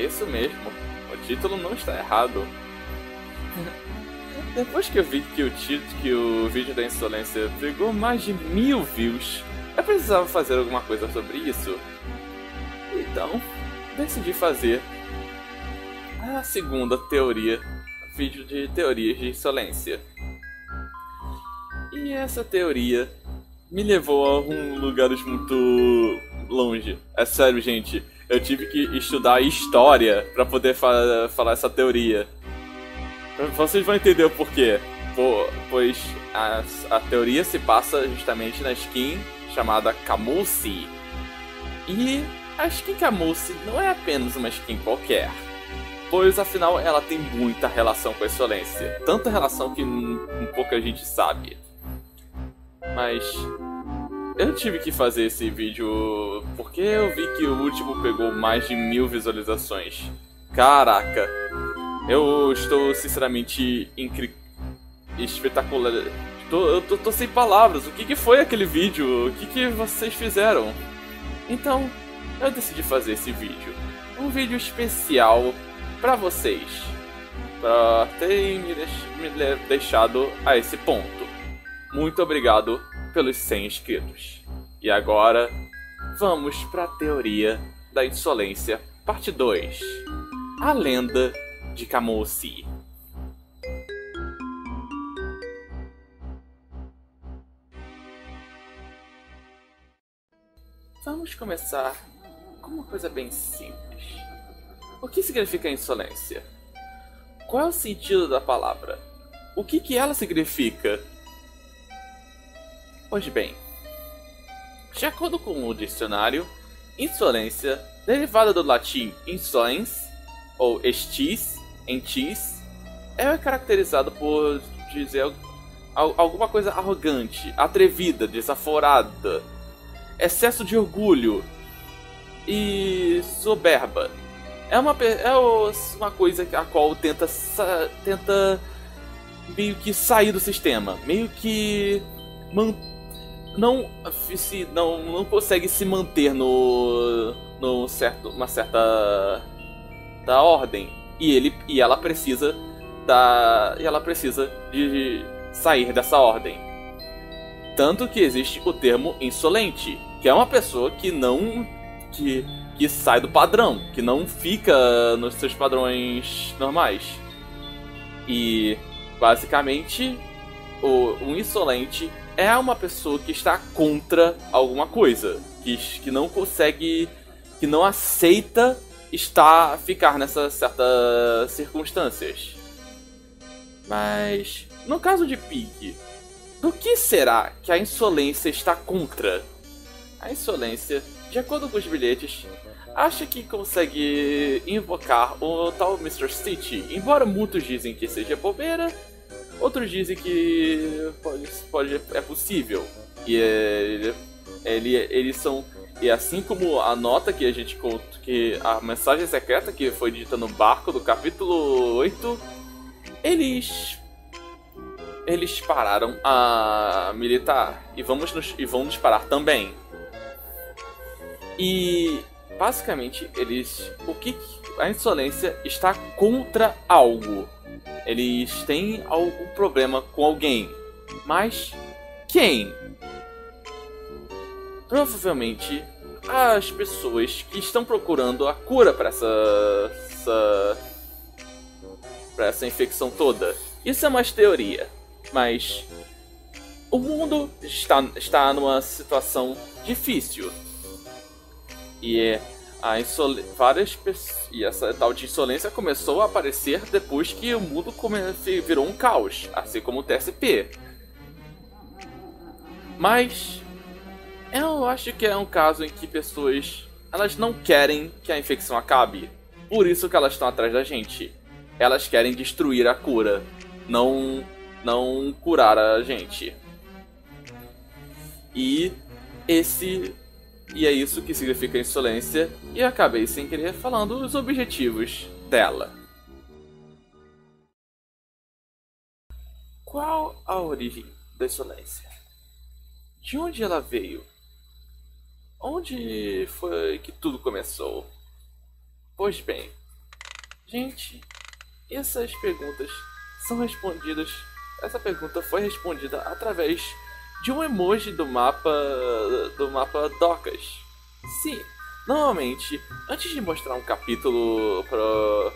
isso mesmo. O título não está errado. Depois que eu vi que o vídeo da insolência pegou mais de 1000 views, eu precisava fazer alguma coisa sobre isso. Então, decidi fazer a segunda teoria, vídeo de teorias de insolência. E essa teoria me levou a lugares muito longe. É sério, gente. Eu tive que estudar história para poder falar essa teoria. Vocês vão entender o porquê. Pois a teoria se passa justamente na skin chamada Camusi. E a skin Camusi não é apenas uma skin qualquer. Pois afinal ela tem muita relação com a insolência. Tanta relação que pouca gente sabe. Mas eu tive que fazer esse vídeo porque eu vi que o último pegou mais de 1000 visualizações. Caraca, eu estou sinceramente espetacular. Eu tô sem palavras. O que foi aquele vídeo? O que vocês fizeram? Então, eu decidi fazer esse vídeo. Um vídeo especial pra vocês. Pra terem me deixado a esse ponto. Muito obrigado pelos 100 inscritos. E agora, vamos pra teoria da insolência, parte 2. A lenda de Camusi. Vamos começar com uma coisa bem simples. O que significa insolência? Qual é o sentido da palavra? O que ela significa? Pois bem, de acordo com o dicionário, insolência, derivada do latim insolens, ou estis, entis, é caracterizado por dizer alguma coisa arrogante, atrevida, desaforada, excesso de orgulho e soberba. É uma coisa a qual tenta meio que sair do sistema, meio que não consegue se manter numa certa da ordem, e ela precisa de sair dessa ordem. Tanto que existe o termo insolente, que é uma pessoa que sai do padrão, que não fica nos seus padrões normais. E basicamente o insolente é uma pessoa que está contra alguma coisa, que não consegue, que não aceita ficar nessas certas circunstâncias. Mas no caso de Pig, do que será que a insolência está contra? A insolência, de acordo com os bilhetes, acha que consegue invocar o tal Mr. Stitch, embora muitos dizem que seja bobeira, outros dizem que é possível. E eles são, e assim como a nota que a gente conta, que a mensagem secreta que foi dita no barco do capítulo 8, eles pararam a militar e vão nos parar também. E basicamente a insolência está contra algo. Eles têm algum problema com alguém. Mas quem? Provavelmente as pessoas que estão procurando a cura para essa infecção toda. Isso é uma teoria, mas o mundo está numa situação difícil. E essa tal de insolência começou a aparecer depois que o mundo virou um caos, assim como o TSP. Mas eu acho que é um caso em que pessoas não querem que a infecção acabe. Por isso que elas estão atrás da gente. Elas querem destruir a cura, não curar a gente. E é isso que significa insolência, e eu acabei sem querer falando os objetivos dela. Qual a origem da insolência? De onde ela veio? Onde foi que tudo começou? Pois bem, Gente, essas perguntas são respondidas. Essa pergunta foi respondida através de um emoji do mapa Docas. Sim, normalmente, antes de mostrar um capítulo pro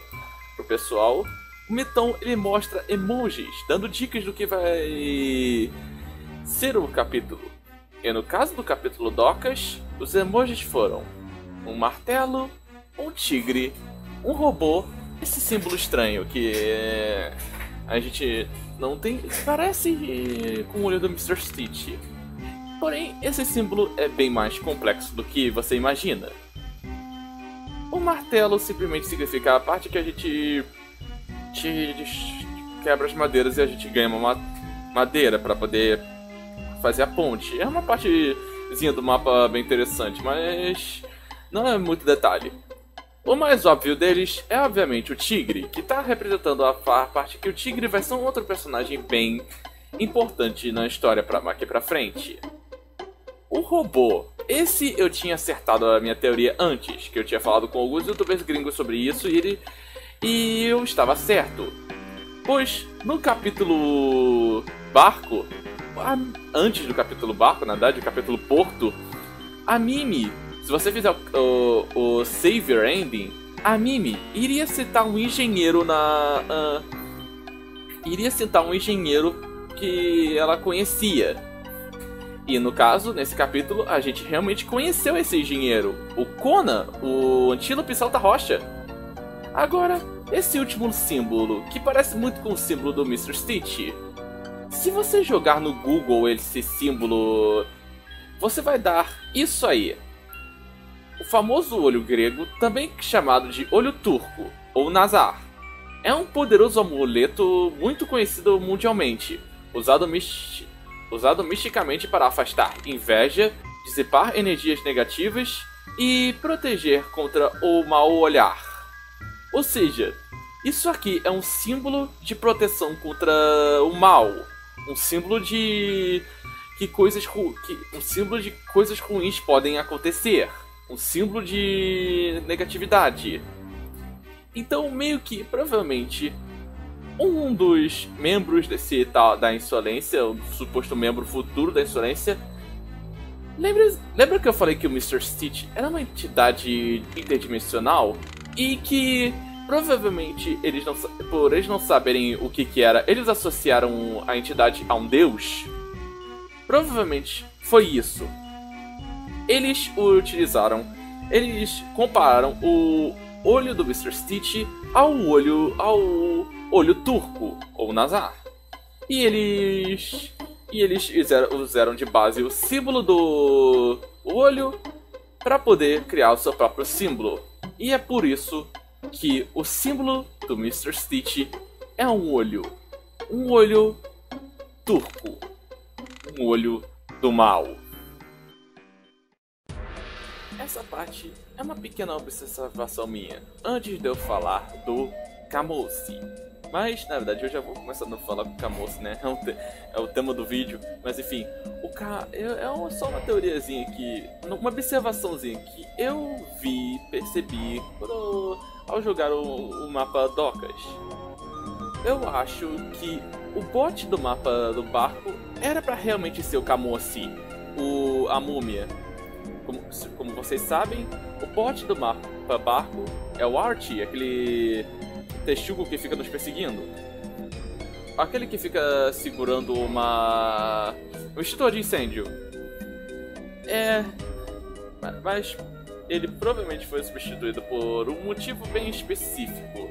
pessoal, o Mitão ele mostra emojis, dando dicas do que vai ser o capítulo. E no caso do capítulo Docas, os emojis foram um martelo, um tigre, um robô, esse símbolo estranho que a gente não tem. Parece com o olho do Mr. Stitch. Porém, esse símbolo é bem mais complexo do que você imagina. O martelo simplesmente significa a parte que a gente quebra as madeiras e a gente ganha uma madeira para poder fazer a ponte. É uma partezinha do mapa bem interessante, mas não é muito detalhe. O mais óbvio deles é obviamente o tigre, que está representando a parte que o tigre vai ser um outro personagem bem importante na história aqui pra frente. O robô. Esse eu tinha acertado a minha teoria antes, que eu tinha falado com alguns youtubers gringos sobre isso e eu estava certo. Pois no capítulo Barco, antes do capítulo Barco, na verdade, o capítulo Porto, a Mimi, se você fizer o Savior Ending, a Mimi iria citar um engenheiro iria citar um engenheiro que ela conhecia. E no caso, nesse capítulo, a gente realmente conheceu esse engenheiro, o Conan, o Antílope Salta-Rocha. Agora, esse último símbolo, que parece muito com o símbolo do Mr. Stitch. Se você jogar no Google esse símbolo, você vai dar isso aí. O famoso olho grego, também chamado de olho turco, ou Nazar. É um poderoso amuleto muito conhecido mundialmente, usado misticamente para afastar inveja, dissipar energias negativas e proteger contra o mau olhar. Ou seja, isso aqui é um símbolo de proteção contra o mal, um símbolo de um símbolo de coisas ruins podem acontecer, um símbolo de negatividade. Então, meio que provavelmente um dos membros da Insolência, o suposto membro futuro da Insolência. Lembra que eu falei que o Mr. Stitch era uma entidade interdimensional? E que provavelmente por eles não saberem o que era, eles associaram a entidade a um deus? Provavelmente foi isso. Eles compararam o olho do Mr. Stitch ao olho turco, ou Nazar. E eles usaram de base o símbolo do olho para poder criar o seu próprio símbolo. E é por isso que o símbolo do Mr. Stitch é um olho turco, um olho do mal. Essa parte é uma pequena observação minha, antes de eu falar do Camosi. Mas, na verdade, eu já vou começando a falar com o Camosi, né? É o tema do vídeo. Mas, enfim, só uma teoriazinha aqui, uma observaçãozinha que eu percebi ao jogar o mapa Docas. Eu acho que o bot do mapa do barco era pra realmente ser o Camosi, a múmia. Como vocês sabem, o bot do mapa barco é o Archie, aquele texugo que fica nos perseguindo. Aquele que fica segurando um extintor de incêndio. Mas ele provavelmente foi substituído por um motivo bem específico.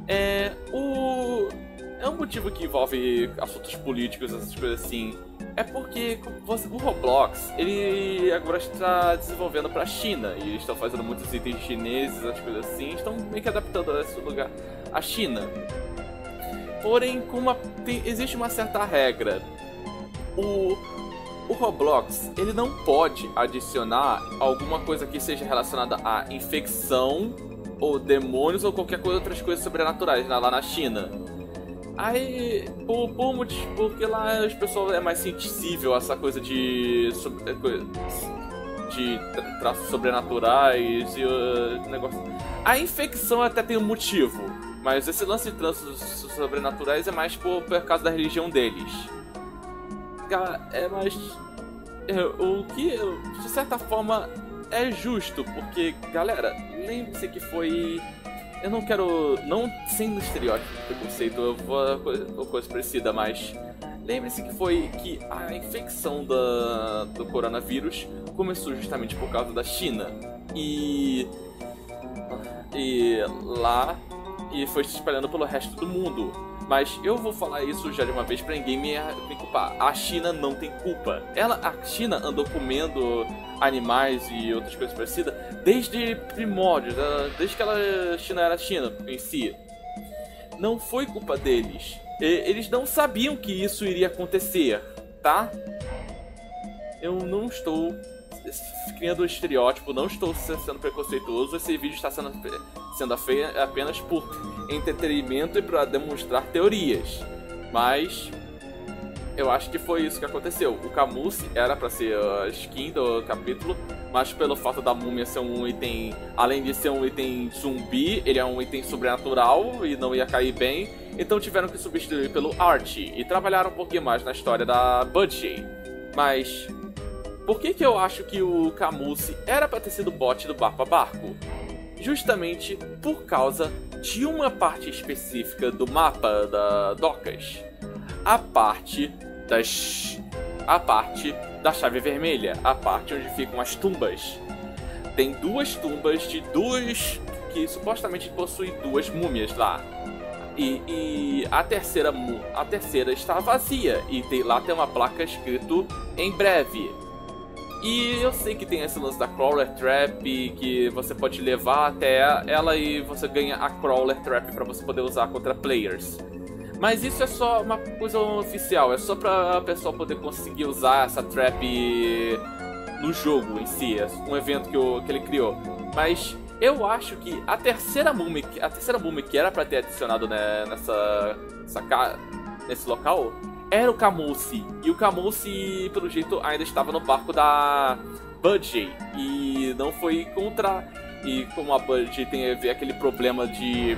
É um motivo que envolve assuntos políticos, essas coisas assim. É porque o Roblox, ele agora está desenvolvendo para a China e estão fazendo muitos itens chineses, as coisas assim, estão meio que adaptando esse lugar à China. Porém, existe uma certa regra. O Roblox, ele não pode adicionar alguma coisa que seja relacionada a infecção ou demônios ou qualquer coisa, outras coisas sobrenaturais lá na China. Aí, porque lá as pessoas é mais sensível a essa coisa de traços sobrenaturais e negócio. A infecção até tem um motivo, mas esse lance de tranços sobrenaturais é mais por causa da religião deles. O que, de certa forma, é justo, porque, galera, lembre-se que foi... Eu não quero... Não sendo estereótipo de preconceito, eu vou coisa parecida, mas... Lembre-se que foi que a infecção do coronavírus começou justamente por causa da China. E foi se espalhando pelo resto do mundo. Mas eu vou falar isso já de uma vez pra ninguém me culpar. A China não tem culpa. A China andou comendo animais e outras coisas parecidas desde primórdios, desde que a China era China em si. Não foi culpa deles. Eles não sabiam que isso iria acontecer, tá? Eu não estou criando um estereótipo, não estou sendo preconceituoso. Esse vídeo está sendo feito apenas por entretenimento e para demonstrar teorias. Mas eu acho que foi isso que aconteceu. O Camus era para ser a skin do capítulo, mas pelo fato da múmia ser um item, além de ser um item zumbi, ele é um item sobrenatural e não ia cair bem. Então tiveram que substituir pelo Archie e trabalharam um pouquinho mais na história da Budgie. Mas por que eu acho que o Camus era para ter sido bot do Barba Barco? Justamente por causa de uma parte específica do mapa da Docas. A parte da chave vermelha, a parte onde ficam as tumbas. Tem duas tumbas de que supostamente possuem duas múmias lá. E a terceira está vazia e lá tem uma placa escrito em breve. E eu sei que tem esse lance da Crawler Trap, que você pode levar até ela e você ganha a Crawler Trap para você poder usar contra players. Mas isso é só uma coisa oficial, é só pra pessoa poder conseguir usar essa trap no jogo em si, é um evento que ele criou. Mas eu acho que a terceira múmia que era pra ter adicionado nesse local era o Camus. E o Camus, pelo jeito, ainda estava no barco da Budgie e não foi encontrar. E como a Budgie tem a ver aquele problema de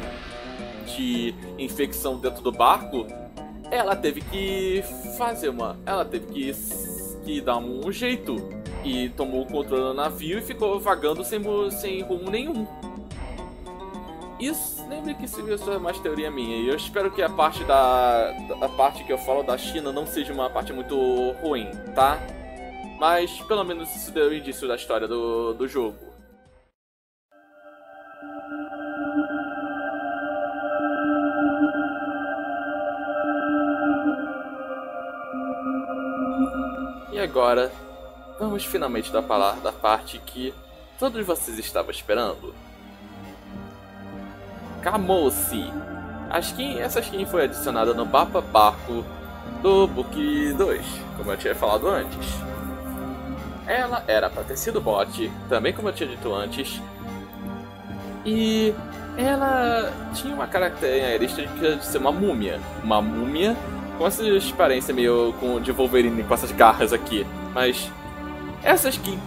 infecção dentro do barco, ela teve que dar um jeito e tomou o controle do navio e ficou vagando sem rumo nenhum. Isso, lembre que isso é mais teoria minha, e eu espero que a parte que eu falo da China não seja uma parte muito ruim, tá? Mas pelo menos isso deu o indício da história do jogo. E agora, vamos finalmente falar da parte que todos vocês estavam esperando. Camus. Essa skin foi adicionada no Barba Barco do Book 2, como eu tinha falado antes. Ela era para ter sido bot, também como eu tinha dito antes. E ela tinha uma característica de ser uma múmia. Uma múmia com essa aparência meio de Wolverine, com essas garras aqui. Mas essa skin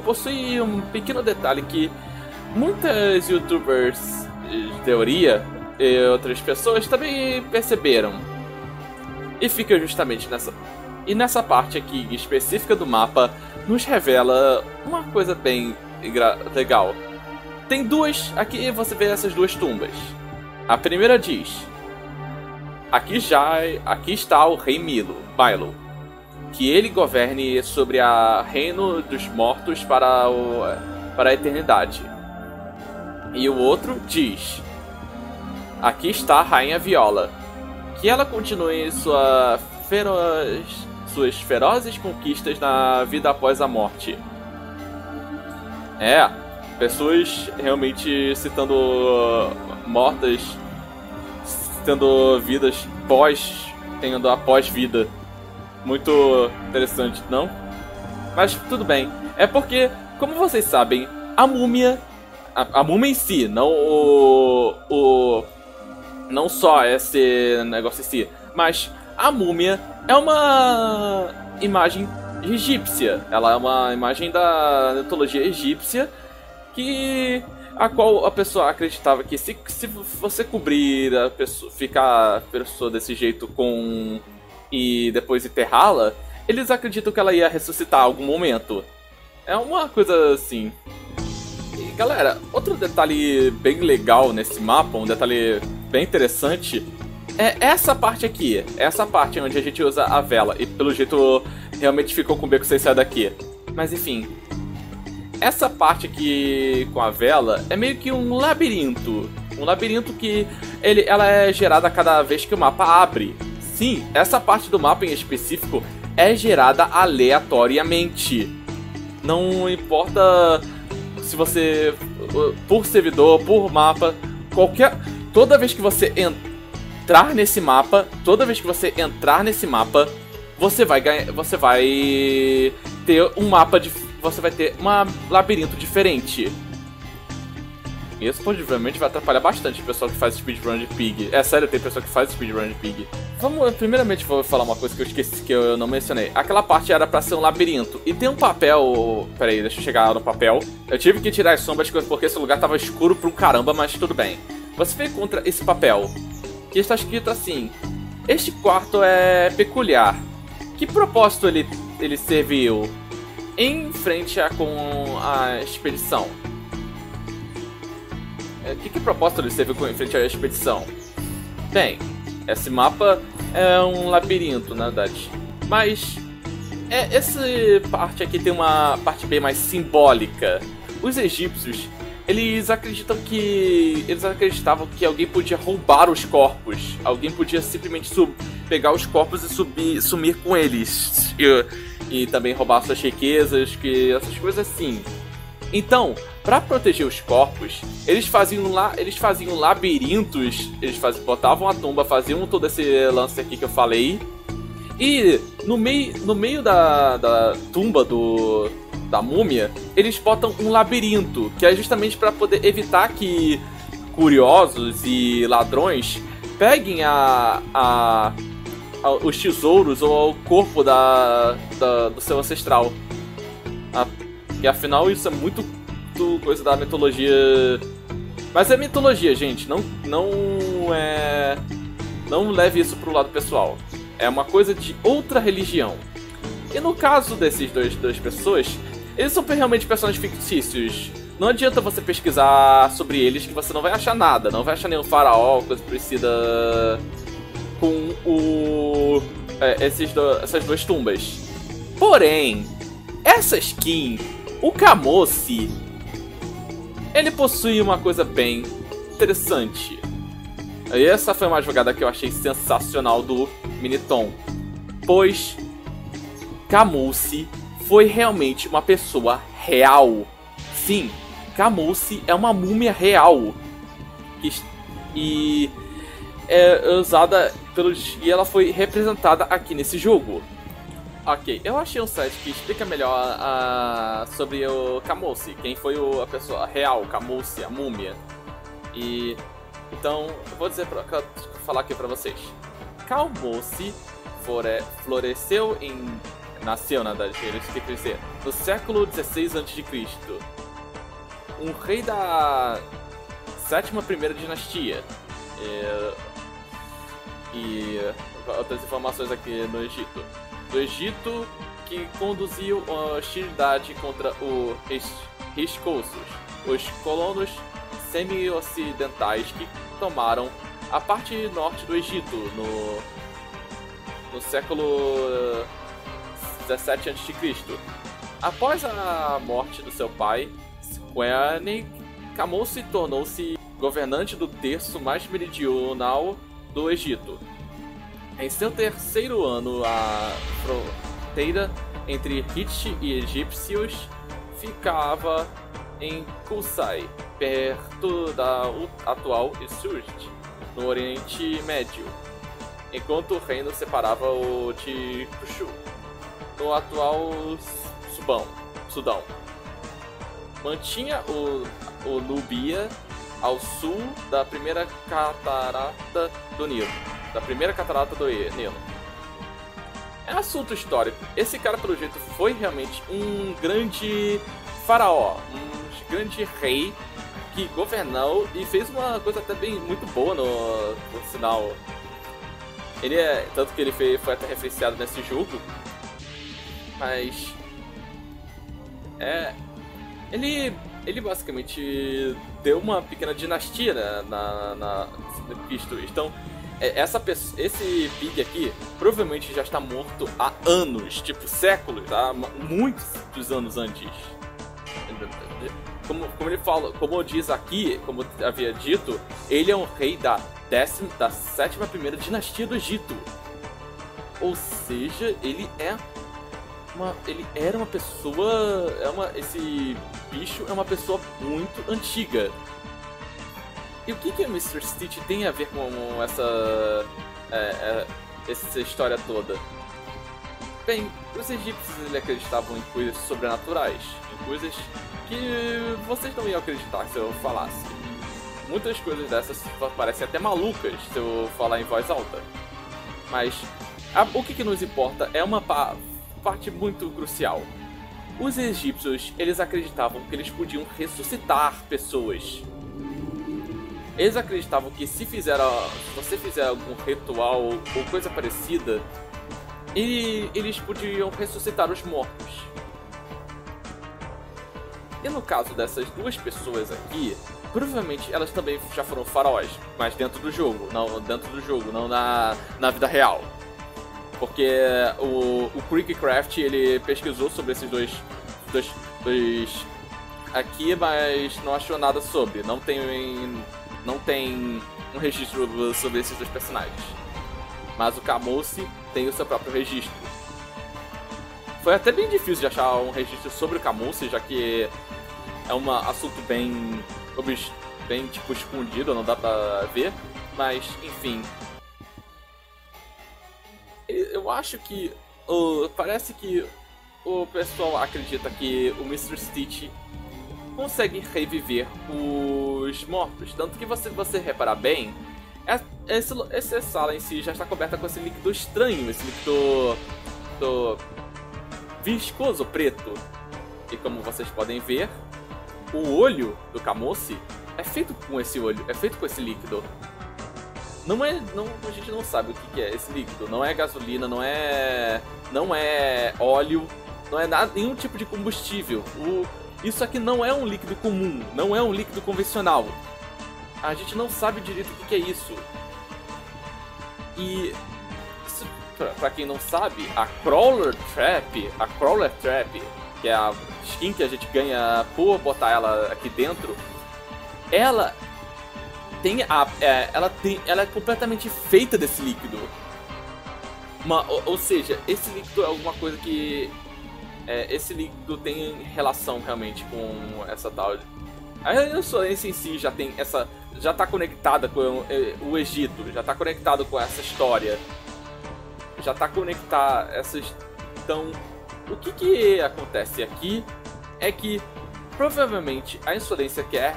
possui um pequeno detalhe que muitas youtubers de teoria e outras pessoas também perceberam. E fica justamente nessa parte aqui específica do mapa, nos revela uma coisa bem legal. Tem aqui você vê essas duas tumbas. A primeira diz: aqui está o rei Milo, que ele governe sobre a reino dos mortos para a eternidade. E o outro diz: aqui está a rainha Viola, que ela continue suas ferozes conquistas na vida após a morte. Pessoas realmente citando mortas, tendo vidas tendo a pós-vida. Muito interessante, não? Mas tudo bem. É porque, como vocês sabem, a múmia em si, não só esse negócio em si, mas a múmia é uma imagem egípcia. Ela é uma imagem da mitologia egípcia que a qual a pessoa acreditava que se você cobrir a pessoa, ficar a pessoa desse jeito com e depois enterrá-la, eles acreditam que ela ia ressuscitar em algum momento. É uma coisa assim. E galera, outro detalhe bem legal nesse mapa, um detalhe bem interessante, é essa parte aqui. Essa parte onde a gente usa a vela. E pelo jeito realmente ficou com o beco sem sair daqui. Mas enfim. Essa parte aqui com a vela é meio que um labirinto. Um labirinto que ela é gerada a cada vez que o mapa abre. Sim, essa parte do mapa em específico é gerada aleatoriamente. Não importa se você... por servidor, por mapa, toda vez que você entrar nesse mapa, você vai ter um mapa de... Você vai ter um labirinto diferente. E isso provavelmente vai atrapalhar bastante o pessoal que faz speedrun de Pig. É sério, tem pessoal que faz speedrun de Pig. Primeiramente vou falar uma coisa que eu esqueci, que eu não mencionei. Aquela parte era pra ser um labirinto. E tem um papel... Peraí, deixa eu chegar no papel. Eu tive que tirar as sombras porque esse lugar tava escuro pra um caramba, mas tudo bem. Você encontra esse papel, que está escrito assim: este quarto é peculiar. Que propósito ele serviu em frente com a expedição? Que propósito ele serviu em frente à expedição? Bem, esse mapa é um labirinto, na verdade. Mas essa parte aqui tem uma parte bem mais simbólica. Os egípcios, eles acreditavam que alguém podia roubar os corpos. Alguém podia simplesmente pegar os corpos e sumir com eles. E também roubar suas riquezas, essas coisas assim. Então, para proteger os corpos, eles faziam labirintos, botavam a tumba, faziam todo esse lance aqui que eu falei. E no meio da tumba da múmia, eles botam um labirinto, que é justamente para poder evitar que curiosos e ladrões peguem os tesouros ou o corpo do seu ancestral. E afinal isso é muito coisa da mitologia. Mas é mitologia, gente. Não leve isso pro lado pessoal. É uma coisa de outra religião. E no caso desses duas pessoas, eles são realmente personagens fictícios. Não adianta você pesquisar sobre eles que você não vai achar nada. Não vai achar nenhum faraó, coisa parecida com essas duas tumbas. Porém, essa skin, o Camosi, ele possui uma coisa bem interessante. E essa foi uma jogada que eu achei sensacional do Miniton, pois Camosi foi realmente uma pessoa real. Sim, Camosi é uma múmia real. E é usada e ela foi representada aqui nesse jogo. Ok, eu achei um site que explica melhor sobre o Camosi, quem foi a pessoa real, Camosi, a múmia. E então, eu vou falar aqui pra vocês. Camosi nasceu, na verdade, no século XVI a.C. Um rei da primeira dinastia. E outras informações aqui no Egito. Do Egito, que conduziu a hostilidade contra os riscosos, os colonos semi-ocidentais que tomaram a parte norte do Egito no século XVII a.C. Após a morte do seu pai, Sequene, Camosi tornou-se governante do terço mais meridional do Egito. Em seu terceiro ano, a fronteira entre Hite e egípcios ficava em Kusai, perto da atual Surte, no Oriente Médio, enquanto o reino separava o de Kushu, no atual Sudão. Mantinha o Nubia ao sul da primeira catarata do Nilo. É assunto histórico. Esse cara, pelo jeito, foi realmente um grande faraó, um grande rei que governou e fez uma coisa até bem muito boa no sinal. Ele tanto que ele foi até referenciado nesse jogo, mas ele basicamente deu uma pequena dinastia na Cristo. Então, esse Pig aqui provavelmente já está morto há anos, tipo séculos, há muitos anos antes. Como ele fala, como diz aqui, como havia dito, ele é um rei da 7ª dinastia do Egito. Ou seja, ele era uma pessoa, esse bicho é uma pessoa muito antiga. E o que o Mr. Stitch tem a ver com essa história toda? Bem, os egípcios acreditavam em coisas sobrenaturais, em coisas que vocês não iam acreditar se eu falasse. Muitas coisas dessas parecem até malucas se eu falar em voz alta. Mas o que nos importa é uma parte muito crucial. Os egípcios, eles acreditavam que eles podiam ressuscitar pessoas. Eles acreditavam que se você fizer algum ritual ou coisa parecida, eles podiam ressuscitar os mortos. E no caso dessas duas pessoas aqui, provavelmente elas também já foram faraós, mas dentro do jogo, não na vida real. Porque o Crickcraft, ele pesquisou sobre esses dois aqui, mas não achou nada sobre. Não tem um registro sobre esses dois personagens. Mas o Camusi tem o seu próprio registro. Foi até bem difícil de achar um registro sobre o Camusi, já que é um assunto bem tipo escondido, não dá pra ver. Mas, enfim. Eu acho que parece que o pessoal acredita que o Mr. Stitch consegue reviver os mortos. Tanto que você reparar bem, essa sala em si já está coberta com esse líquido estranho, esse líquido viscoso preto. E como vocês podem ver, o olho do Camusi é feito com esse líquido. A gente não sabe o que é esse líquido. Não é gasolina, não é óleo, não é nenhum tipo de combustível. Isso aqui não é um líquido comum, não é um líquido convencional. A gente não sabe direito o que é isso. E pra quem não sabe, a Crawler Trap, que é a skin que a gente ganha por botar ela aqui dentro, ela é completamente feita desse líquido. Ou seja, esse líquido é alguma coisa que esse líquido tem relação realmente com essa tal. A insolência em si já tá conectada com o Egito, já tá conectado com essa história, já tá conectada Então, o que acontece aqui é que provavelmente a insolência quer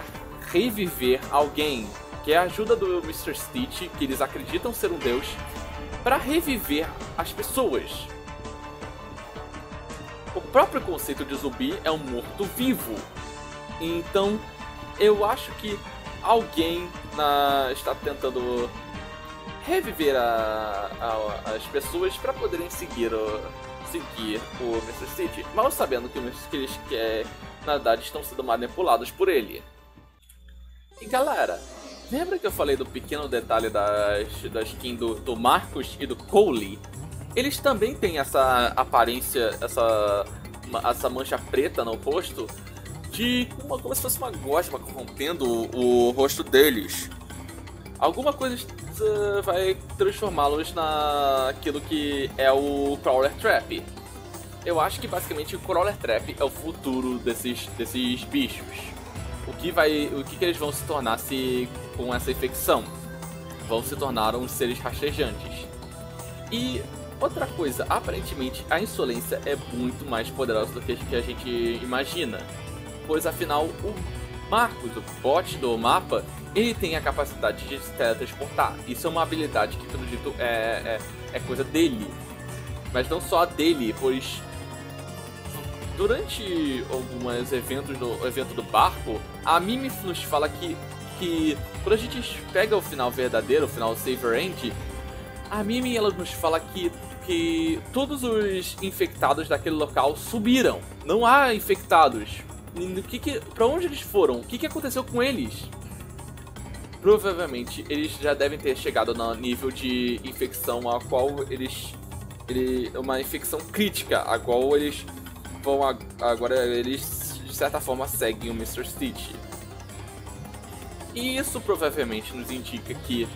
reviver alguém, que é a ajuda do Mr. Stitch, que eles acreditam ser um deus, para reviver as pessoas. O próprio conceito de zumbi é um morto-vivo. Então, eu acho que alguém está tentando reviver as pessoas para poderem seguir o Mr. Stitch, mal sabendo que eles na verdade estão sendo manipulados por ele. E galera, lembra que eu falei do pequeno detalhe da skin do Marcos e do Cole? Eles também têm essa aparência, essa mancha preta no rosto, como se fosse uma gosma corrompendo o rosto deles. Alguma coisa vai transformá-los naquilo que é o Crawler Trap. Eu acho que basicamente o Crawler Trap é o futuro desses bichos. O que eles vão se tornar com essa infecção? Vão se tornar uns seres rastejantes. E outra coisa, aparentemente a insolência é muito mais poderosa do que a gente imagina. Pois afinal, o Marcos, o bot do mapa, ele tem a capacidade de se teletransportar. Isso é uma habilidade que, pelo jeito, é coisa dele. Mas não só dele, pois durante alguns eventos no evento do barco, a Mimi nos fala que quando a gente pega o final verdadeiro, o final Saver End, a Mimi ela nos fala que todos os infectados daquele local subiram. Não há infectados. Pra onde eles foram? O que aconteceu com eles? Provavelmente eles já devem ter chegado no nível de infecção a qual uma infecção crítica, a qual eles vão agora eles de certa forma seguem o Mr. Stitch. E isso provavelmente nos indica que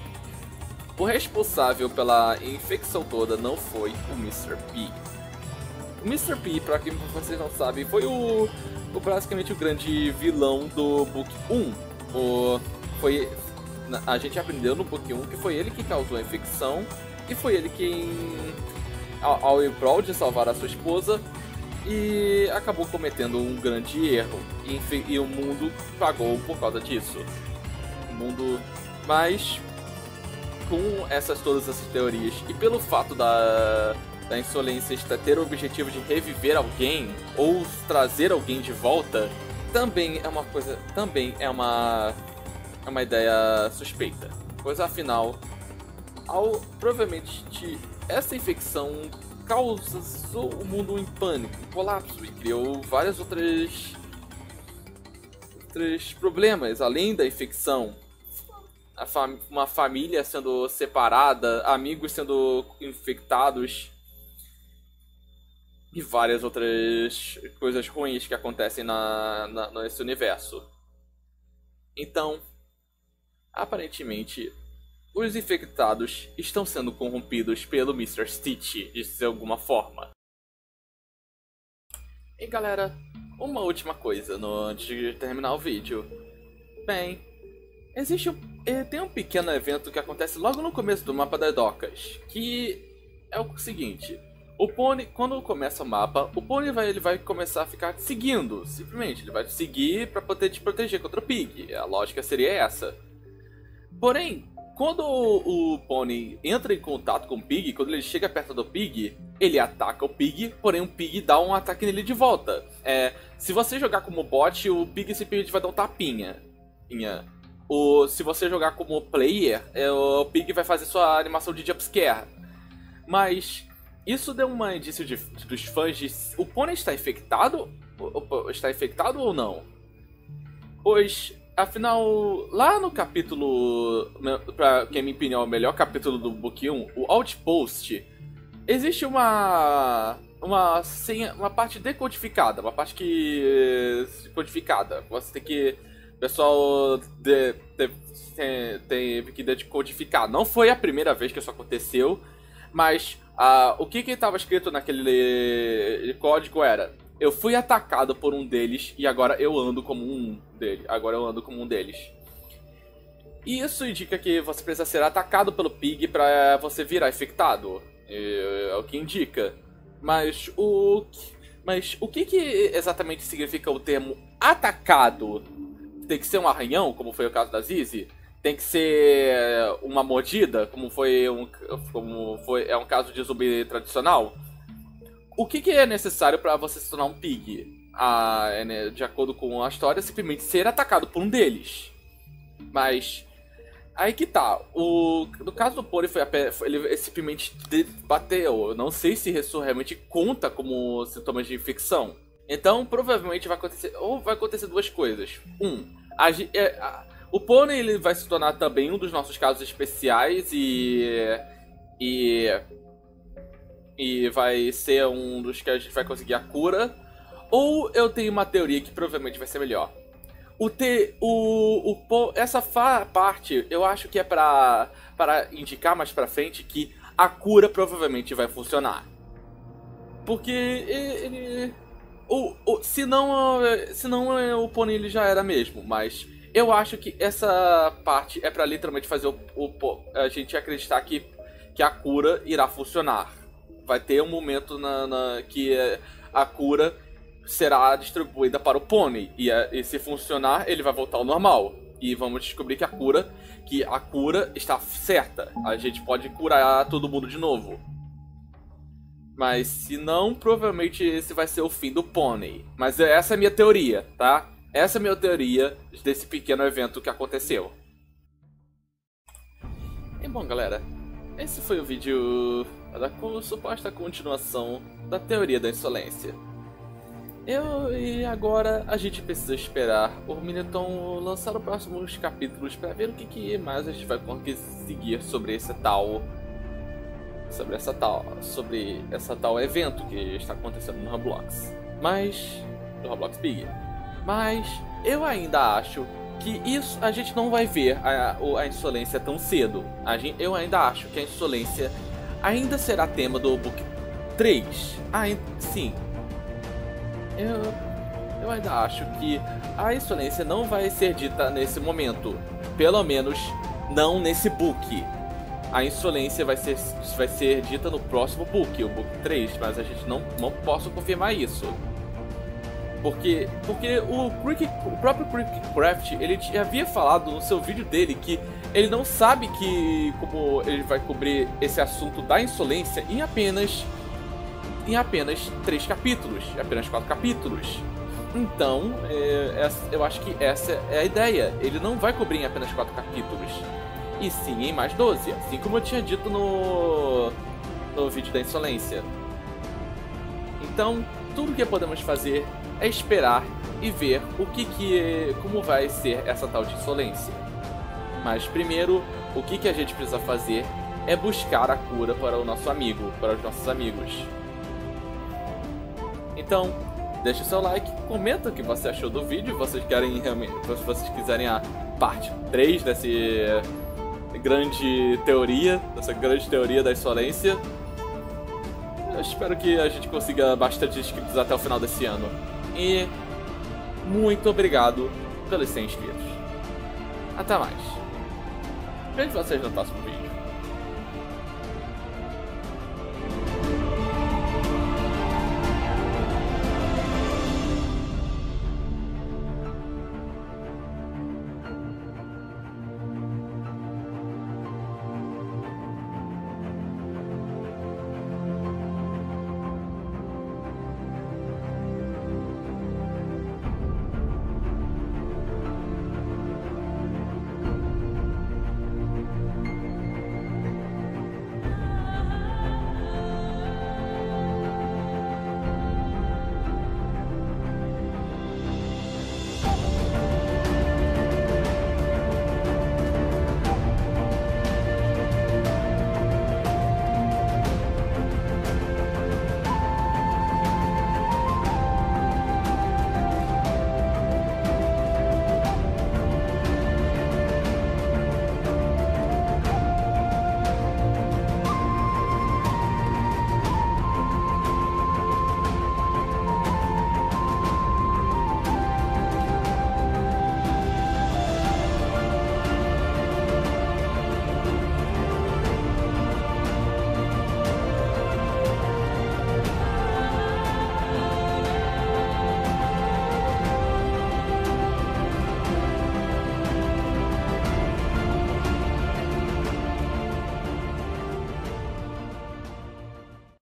o responsável pela infecção toda não foi o Mr. P. O Mr. P, pra quem vocês não sabem, foi basicamente o grande vilão do Book 1. A gente aprendeu no Book 1 que foi ele que causou a infecção e foi ele quem, ao ir prol de salvar a sua esposa, e acabou cometendo um grande erro. E o mundo pagou por causa disso. Mas com todas essas teorias e pelo fato da insolência ter o objetivo de reviver alguém ou trazer alguém de volta, também é uma ideia suspeita, pois afinal, provavelmente essa infecção causou o mundo em pânico, em colapso, e criou vários outros problemas além da infecção. Uma família sendo separada, amigos sendo infectados e várias outras coisas ruins que acontecem nesse universo. Então, aparentemente, os infectados estão sendo corrompidos pelo Mr. Stitch de alguma forma. E galera, uma última coisa antes de terminar o vídeo. Bem, tem um pequeno evento que acontece logo no começo do mapa das docas, que é o seguinte: o Pony, quando começa o mapa, o Pony ele vai começar a ficar seguindo, simplesmente, ele vai te seguir para poder te proteger contra o Pig. A lógica seria essa. Porém, quando o Pony entra em contato com o Pig, quando ele chega perto do Pig, ele ataca o Pig, porém o Pig dá um ataque nele de volta. Se você jogar como bot, o Pig simplesmente vai dar um tapinha. Se você jogar como player, o Pig vai fazer sua animação de jumpscare. Mas isso deu um indício dos fãs de o Pony está infectado? Está infectado ou não? Pois, afinal, lá no capítulo, pra quem me opinião é o melhor capítulo do Book 1, o Outpost, existe uma parte decodificada, uma parte codificada. Você tem que... O pessoal teve que decodificar. Não foi a primeira vez que isso aconteceu, mas o que estava escrito naquele código era: eu fui atacado por um deles e agora eu ando como um deles. E isso indica que você precisa ser atacado pelo Pig para você virar infectado. É o que indica. Mas o que exatamente significa o termo atacado? Tem que ser um arranhão, como foi o caso da Zizi? Tem que ser uma mordida, como é um caso de zumbi tradicional? O que é necessário para você se tornar um Pig? De acordo com a história, simplesmente ser atacado por um deles. Mas aí que tá. No caso do Pony, ele simplesmente bateu. Eu não sei se isso realmente conta como sintomas de infecção. Então, provavelmente vai acontecer duas coisas. O Pony ele vai se tornar também um dos nossos casos especiais e vai ser um dos que a gente vai conseguir a cura. Ou eu tenho uma teoria que provavelmente vai ser melhor. Essa parte eu acho que é para indicar mais pra frente que a cura provavelmente vai funcionar. Porque se não o Pony ele já era mesmo, mas eu acho que essa parte é pra literalmente fazer a gente acreditar que a cura irá funcionar. Vai ter um momento que a cura será distribuída para o Pony e se funcionar ele vai voltar ao normal e vamos descobrir que a cura está certa. A gente pode curar todo mundo de novo. Mas se não, provavelmente esse vai ser o fim do pônei. Mas essa é a minha teoria, tá? Essa é a minha teoria desse pequeno evento que aconteceu. E bom, galera, esse foi o vídeo da suposta continuação da teoria da insolência. E agora a gente precisa esperar o Militon lançar os próximos capítulos para ver o que mais a gente vai conseguir sobre esse tal... Sobre essa tal evento que está acontecendo no Roblox. No Roblox Big. Mas eu ainda acho que isso a gente não vai ver a insolência tão cedo. Eu ainda acho que a insolência ainda será tema do Book 3. Sim. Eu ainda acho que a insolência não vai ser dita nesse momento. Pelo menos não nesse book. A insolência vai ser dita no próximo book, o book 3, mas a gente não posso confirmar isso. Porque o próprio Crickcraft, ele havia falado no seu vídeo dele que ele não sabe como ele vai cobrir esse assunto da insolência em apenas 3 capítulos, apenas 4 capítulos. Então, eu acho que essa é a ideia. Ele não vai cobrir em apenas 4 capítulos, e sim em mais 12, assim como eu tinha dito no vídeo da insolência. Então, tudo que podemos fazer é esperar e ver como vai ser essa tal de insolência. Mas primeiro, o que a gente precisa fazer é buscar a cura para o nosso amigo, para os nossos amigos. Então, deixa o seu like, comenta o que você achou do vídeo, se vocês quiserem a parte 3 dessa grande teoria da insolência. Eu espero que a gente consiga bastante inscritos até o final desse ano. E muito obrigado pelos 100 inscritos. Até mais. Vejo vocês no próximo vídeo.